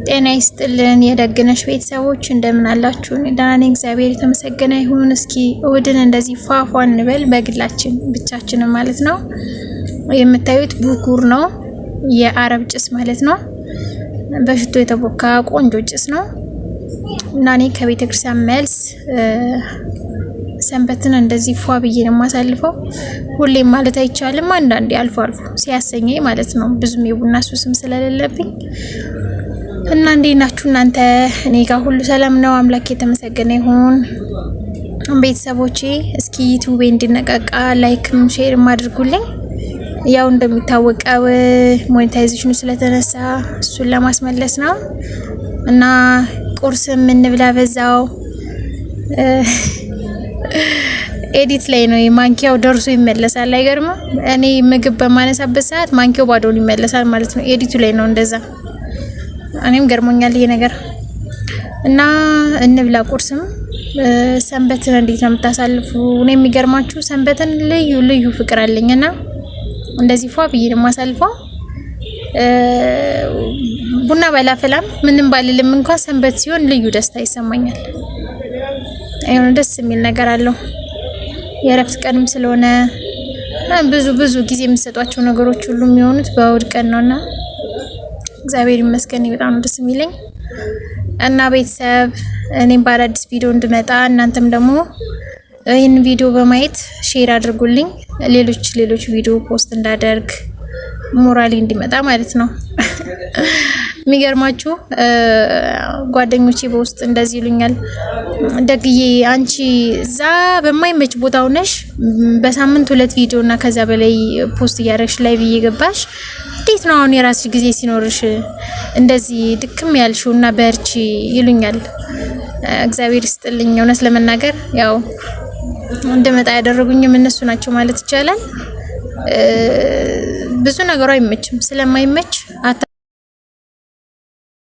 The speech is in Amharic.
ጤና ይስጥልን የደግነሽ ቤተሰቦች እንደምን አላችሁ? ደህና ነኝ እግዚአብሔር የተመሰገነ ይሁን። እስኪ እሁድን እንደዚህ ፏፏ እንበል በግላችን ብቻችንን ማለት ነው። የምታዩት ቡኩር ነው፣ የአረብ ጭስ ማለት ነው። በሽቶ የተቦካ ቆንጆ ጭስ ነው እና እኔ ከቤተክርስቲያን መልስ ሰንበትን እንደዚህ ፏ ብዬ ነው የማሳልፈው። ሁሌም ማለት አይቻልም፣ አንዳንዴ አልፎ አልፎ ሲያሰኘኝ ማለት ነው። ብዙም የቡና ሱስም ስለሌለብኝ እና እንዴት ናችሁ እናንተ? እኔ ጋር ሁሉ ሰላም ነው፣ አምላክ የተመሰገነ ይሁን። ቤተሰቦቼ እስኪ ዩቲዩብ እንዲነቃቃ ላይክም ሼርም አድርጉልኝ። ያው እንደሚታወቀው ሞኔታይዜሽኑ ስለተነሳ እሱን ለማስመለስ ነው እና ቁርስም እንብላ በዛው ኤዲት ላይ ነው። ማንኪያው ደርሶ ይመለሳል። አይገርምም? እኔ ምግብ በማነሳበት ሰዓት ማንኪያው ባዶን ይመለሳል ማለት ነው። ኤዲቱ ላይ ነው እንደዛ። እኔም ገርሞኛል ይሄ ነገር እና እንብላ ቁርስም። ሰንበትን እንዴት ነው የምታሳልፉ? እኔ የሚገርማችሁ ሰንበትን ልዩ ፍቅር አለኝና እንደዚህ ፏ ብዬ ነው የማሳልፈው። ቡና ባላፈላም ምንም ባልልም እንኳን ሰንበት ሲሆን ልዩ ደስታ ይሰማኛል። አይሆን ደስ የሚል ነገር አለው። የእረፍት ቀንም ስለሆነ ብዙ ጊዜ የምሰጧቸው ነገሮች ሁሉ የሚሆኑት በእሁድ ቀን ነውና እግዚአብሔር ይመስገን በጣም ደስ የሚለኝ እና ቤተሰብ እኔም በአዲስ ቪዲዮ እንድመጣ እናንተም ደግሞ ይህን ቪዲዮ በማየት ሼር አድርጉልኝ። ሌሎች ቪዲዮ ፖስት እንዳደርግ ሞራሊ እንዲመጣ ማለት ነው። የሚገርማችሁ ጓደኞቼ በውስጥ እንደዚህ ይሉኛል፣ ደግዬ አንቺ እዛ በማይመች ቦታ ሆነሽ በሳምንት 2 ቪዲዮ እና ከዛ በላይ ፖስት እያደረግሽ ላይ እየገባሽ እንዴት ነው አሁን የራስሽ ጊዜ ሲኖርሽ እንደዚህ ድክም ያልሽውና በርቺ ይሉኛል። እግዚአብሔር ይስጥልኝ። እውነት ለመናገር ያው እንደመጣ ያደረጉኝም እነሱ ናቸው ማለት ይቻላል። ብዙ ነገሩ አይመችም። ስለማይመች